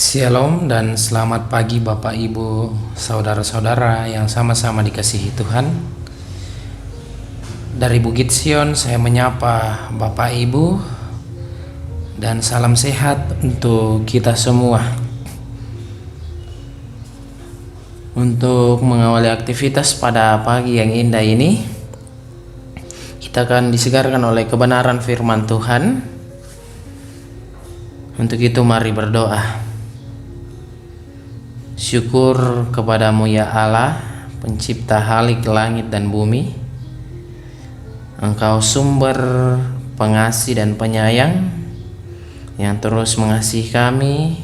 Shalom dan selamat pagi Bapak Ibu, saudara-saudara yang sama-sama dikasihi Tuhan. Dari Bukit Sion saya menyapa Bapak Ibu dan salam sehat untuk kita semua. Untuk mengawali aktivitas pada pagi yang indah ini, kita akan disegarkan oleh kebenaran firman Tuhan. Untuk itu mari berdoa. Syukur kepadamu ya Allah, pencipta halik langit dan bumi. Engkau sumber pengasih dan penyayang yang terus mengasihi kami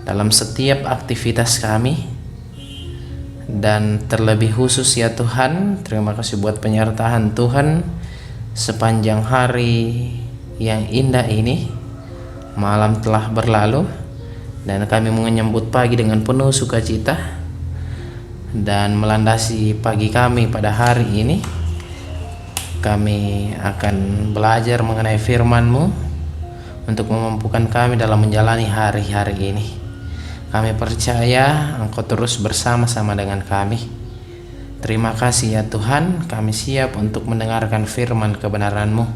dalam setiap aktivitas kami. Dan terlebih khusus ya Tuhan, terima kasih buat penyertaan Tuhan sepanjang hari yang indah ini. Malam telah berlalu dan kami menyambut pagi dengan penuh sukacita. Dan melandasi pagi kami pada hari ini, kami akan belajar mengenai firman-Mu untuk memampukan kami dalam menjalani hari-hari ini. Kami percaya Engkau terus bersama-sama dengan kami. Terima kasih ya Tuhan, kami siap untuk mendengarkan firman kebenaran-Mu.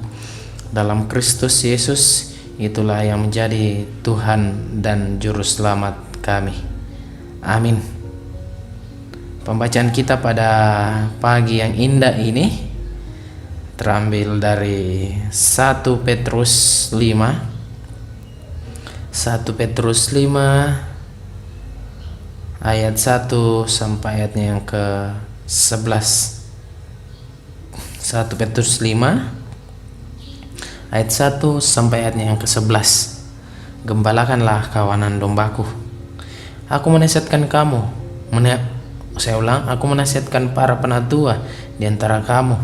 Dalam Kristus Yesus, itulah yang menjadi Tuhan dan Juru Selamat kami. Amin. Pembacaan kita pada pagi yang indah ini terambil dari 1 Petrus 5. 1 Petrus 5 ayat 1 sampai ayatnya yang ke-11. 1 Petrus 5 ayat 1 sampai ayatnya yang ke-11. Gembalakanlah kawanan dombaku. Aku menasihatkan kamu, aku menasihatkan para penatua di antara kamu.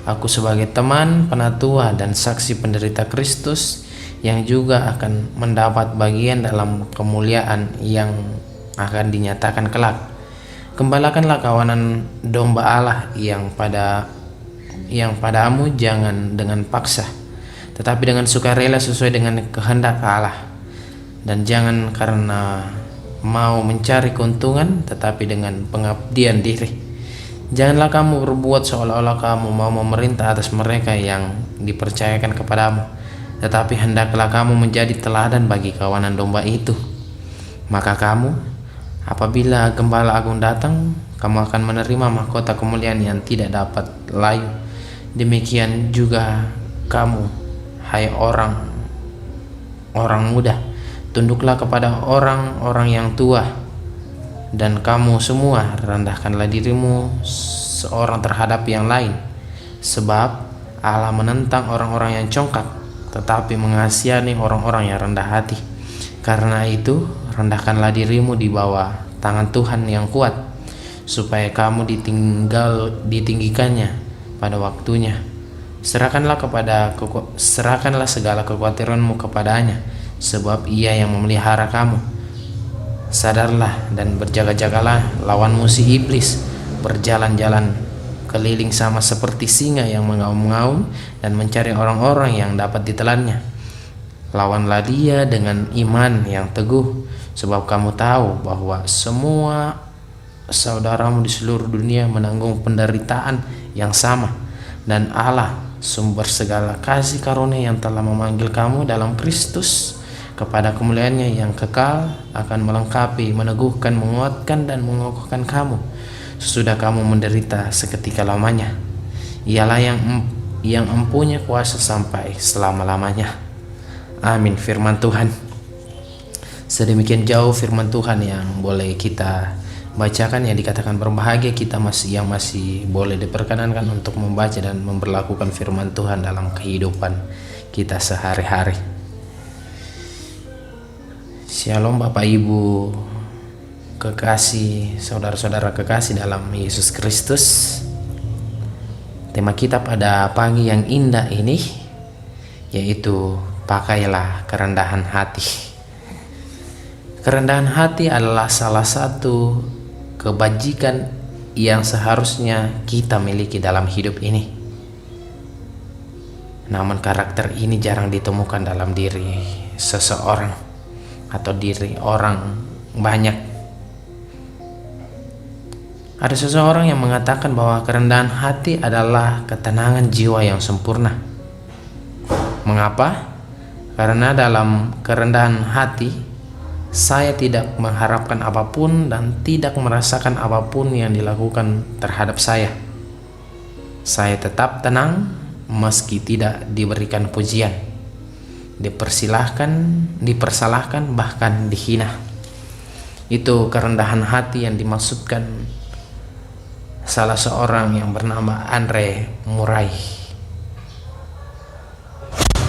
Aku sebagai teman penatua dan saksi penderita Kristus yang juga akan mendapat bagian dalam kemuliaan yang akan dinyatakan kelak. Gembalakanlah kawanan domba Allah yang padamu jangan dengan paksa, tetapi dengan sukarela sesuai dengan kehendak Allah. Dan jangan karena mau mencari keuntungan, tetapi dengan pengabdian diri. Janganlah kamu berbuat seolah-olah kamu mau memerintah atas mereka yang dipercayakan kepadamu, tetapi hendaklah kamu menjadi teladan bagi kawanan domba itu. Maka kamu, apabila Gembala Agung datang, kamu akan menerima mahkota kemuliaan yang tidak dapat layu. Demikian juga kamu, hai orang muda, tunduklah kepada orang-orang yang tua. Dan kamu semua, rendahkanlah dirimu seorang terhadap yang lain, sebab Allah menentang orang-orang yang congkak, tetapi mengasihani orang-orang yang rendah hati. Karena itu, rendahkanlah dirimu di bawah tangan Tuhan yang kuat, supaya kamu ditinggikannya pada waktunya. Serahkanlah segala kekhawatiranmu kepadanya, sebab Ia yang memelihara kamu. Sadarlah dan berjaga-jagalah, lawan musuh iblis berjalan-jalan keliling sama seperti singa yang mengaum-ngaum dan mencari orang-orang yang dapat ditelannya. Lawanlah dia dengan iman yang teguh, sebab kamu tahu bahwa semua saudaramu di seluruh dunia menanggung penderitaan yang sama. Dan Allah, sumber segala kasih karunia yang telah memanggil kamu dalam Kristus kepada kemuliaannya yang kekal, akan melengkapi, meneguhkan, menguatkan, dan mengokohkan kamu sesudah kamu menderita seketika lamanya. Ialah yang empunya kuasa sampai selama-lamanya. Amin. Firman Tuhan. Sedemikian jauh firman Tuhan yang boleh kita bacakan, yang dikatakan berbahagia kita yang masih boleh diperkenankan untuk membaca dan memperlakukan firman Tuhan dalam kehidupan kita sehari-hari. Shalom Bapak Ibu kekasih, saudara-saudara kekasih dalam Yesus Kristus. Tema kita pada pagi yang indah ini yaitu pakailah kerendahan hati. Kerendahan hati adalah salah satu kebajikan yang seharusnya kita miliki dalam hidup ini. Namun karakter ini jarang ditemukan dalam diri seseorang. atau diri orang banyak. Ada seseorang yang mengatakan bahwa kerendahan hati adalah ketenangan jiwa yang sempurna. Mengapa? Karena dalam kerendahan hati, saya tidak mengharapkan apapun dan tidak merasakan apapun yang dilakukan terhadap saya. Saya tetap tenang meski tidak diberikan pujian, dipersalahkan, bahkan dihina. Itu kerendahan hati yang dimaksudkan salah seorang yang bernama Andre Murray.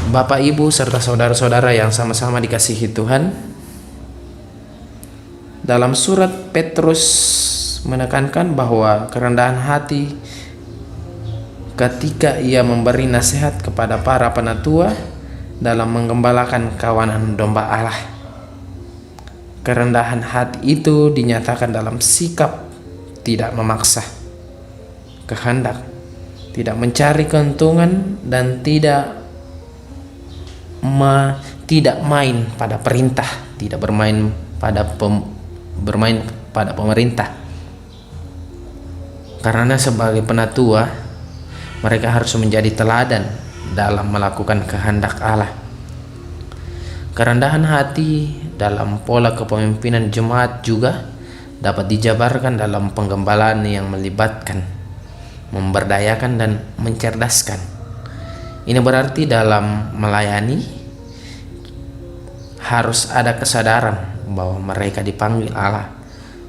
Bapak, Ibu, serta saudara-saudara yang sama-sama dikasihi Tuhan, dalam surat Petrus menekankan bahwa kerendahan hati ketika ia memberi nasihat kepada para penatua dalam menggembalakan kawanan domba Allah. Kerendahan hati itu dinyatakan dalam sikap tidak memaksa kehendak, tidak mencari keuntungan, dan tidak main pada perintah, tidak bermain pada pemerintah. Karena sebagai penatua, mereka harus menjadi teladan dalam melakukan kehendak Allah. Kerendahan hati dalam pola kepemimpinan jemaat juga dapat dijabarkan dalam penggembalaan yang melibatkan, memberdayakan, dan mencerdaskan. Ini berarti dalam melayani harus ada kesadaran bahwa mereka dipanggil Allah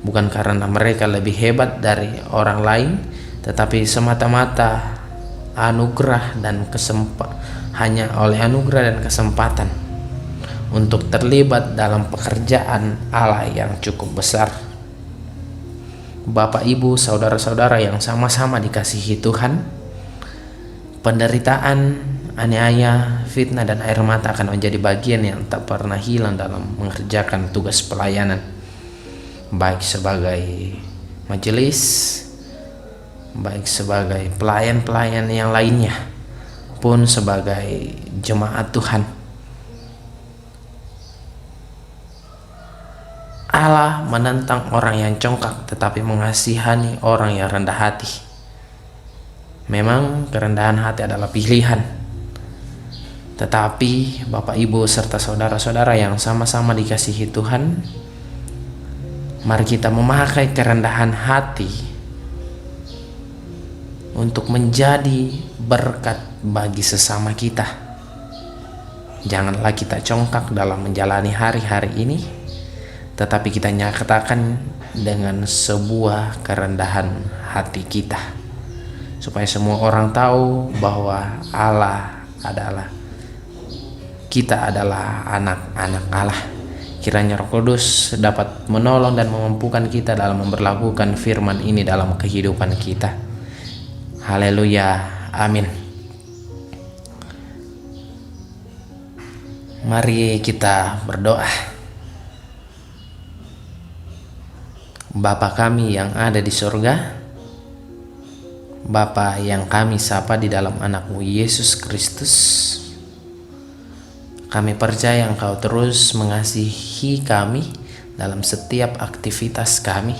bukan karena mereka lebih hebat dari orang lain, tetapi semata-mata hanya oleh anugerah dan kesempatan untuk terlibat dalam pekerjaan Allah yang cukup besar. Bapak, Ibu, saudara-saudara yang sama-sama dikasihi Tuhan, penderitaan, aniaya, fitnah, dan air mata akan menjadi bagian yang tak pernah hilang dalam mengerjakan tugas pelayanan, baik sebagai majelis, baik sebagai pelayan-pelayan yang lainnya, pun sebagai jemaat Tuhan. Allah menentang orang yang congkak tetapi mengasihani orang yang rendah hati. Memang kerendahan hati adalah pilihan, tetapi Bapak, Ibu, serta saudara-saudara yang sama-sama dikasihi Tuhan, mari kita memakai kerendahan hati untuk menjadi berkat bagi sesama kita. Janganlah kita congkak dalam menjalani hari-hari ini, tetapi kita nyatakan dengan sebuah kerendahan hati kita, supaya semua orang tahu bahwa kita adalah anak-anak Allah. Kiranya Roh Kudus dapat menolong dan memampukan kita dalam memperlakukan firman ini dalam kehidupan kita. Haleluya, amin. Mari kita berdoa. Bapa kami yang ada di sorga, Bapa yang kami sapa di dalam anak-Mu Yesus Kristus, kami percaya Engkau terus mengasihi kami dalam setiap aktivitas kami.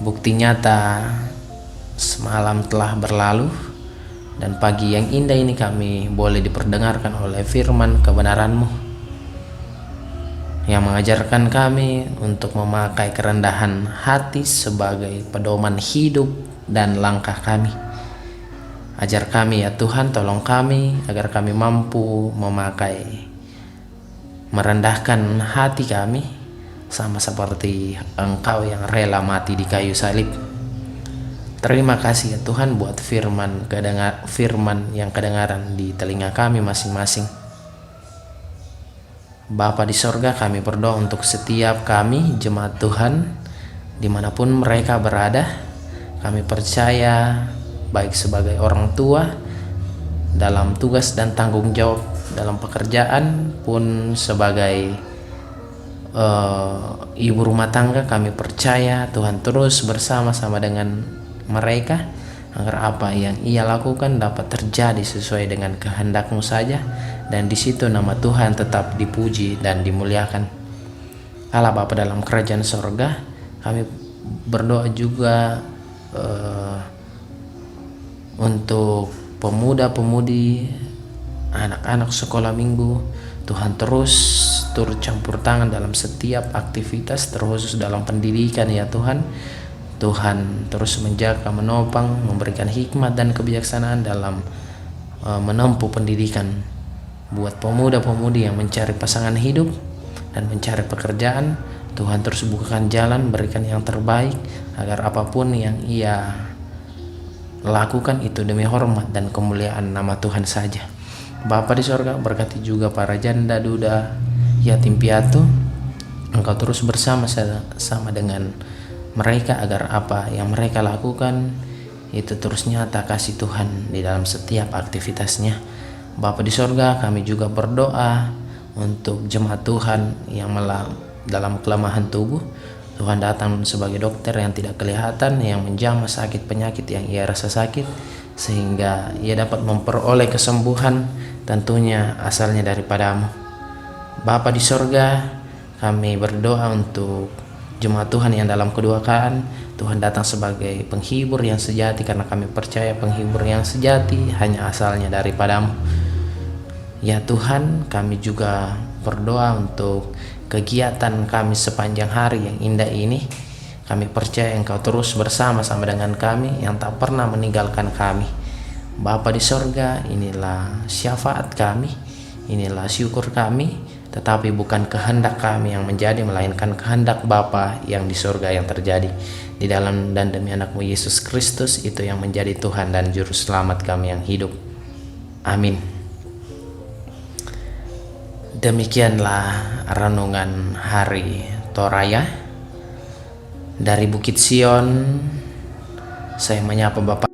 Bukti nyata, semalam telah berlalu dan pagi yang indah ini kami boleh diperdengarkan oleh firman kebenaran-Mu yang mengajarkan kami untuk memakai kerendahan hati sebagai pedoman hidup dan langkah kami. Ajar kami ya Tuhan, tolong kami agar kami mampu merendahkan hati kami sama seperti Engkau yang rela mati di kayu salib. Terima kasih ya Tuhan buat firman yang kedengaran di telinga kami masing-masing. Bapa di sorga, kami berdoa untuk setiap kami jemaat Tuhan dimanapun mereka berada. Kami percaya baik sebagai orang tua dalam tugas dan tanggung jawab dalam pekerjaan, pun sebagai ibu rumah tangga, kami percaya Tuhan terus bersama-sama dengan mereka agar apa yang ia lakukan dapat terjadi sesuai dengan kehendak-Mu saja, dan di situ nama Tuhan tetap dipuji dan dimuliakan. Allah Bapa dalam kerajaan sorga, kami berdoa juga untuk pemuda-pemudi, anak-anak sekolah minggu. Tuhan terus turut campur tangan dalam setiap aktivitas, terkhusus dalam pendidikan ya Tuhan. Tuhan terus menjaga, menopang, memberikan hikmat dan kebijaksanaan dalam menempuh pendidikan buat pemuda-pemudi yang mencari pasangan hidup dan mencari pekerjaan. Tuhan terus bukakan jalan, berikan yang terbaik agar apapun yang ia lakukan itu demi hormat dan kemuliaan nama Tuhan saja. Bapa di sorga, berkati juga para janda, duda, yatim piatu. Engkau terus bersama-sama dengan mereka agar apa yang mereka lakukan itu terus nyata kasih Tuhan di dalam setiap aktivitasnya. Bapa di sorga, kami juga berdoa untuk jemaat Tuhan yang dalam kelemahan tubuh. Tuhan datang sebagai dokter yang tidak kelihatan, yang menjamah sakit penyakit yang ia rasa sakit, sehingga ia dapat memperoleh kesembuhan, tentunya asalnya daripada-Mu. Bapa di sorga, kami berdoa untuk jemaat Tuhan yang dalam kedukaan. Tuhan datang sebagai penghibur yang sejati, karena kami percaya penghibur yang sejati hanya asalnya daripada-Mu. Ya Tuhan, kami juga berdoa untuk kegiatan kami sepanjang hari yang indah ini. Kami percaya Engkau terus bersama-sama dengan kami, yang tak pernah meninggalkan kami. Bapa di sorga, inilah syafaat kami, inilah syukur kami, tetapi bukan kehendak kami yang menjadi, melainkan kehendak Bapa yang di sorga yang terjadi. Di dalam dan demi anak-Mu Yesus Kristus, itu yang menjadi Tuhan dan Juru Selamat kami yang hidup. Amin. Demikianlah renungan hari Toraya dari Bukit Sion. Saya menyapa Bapak.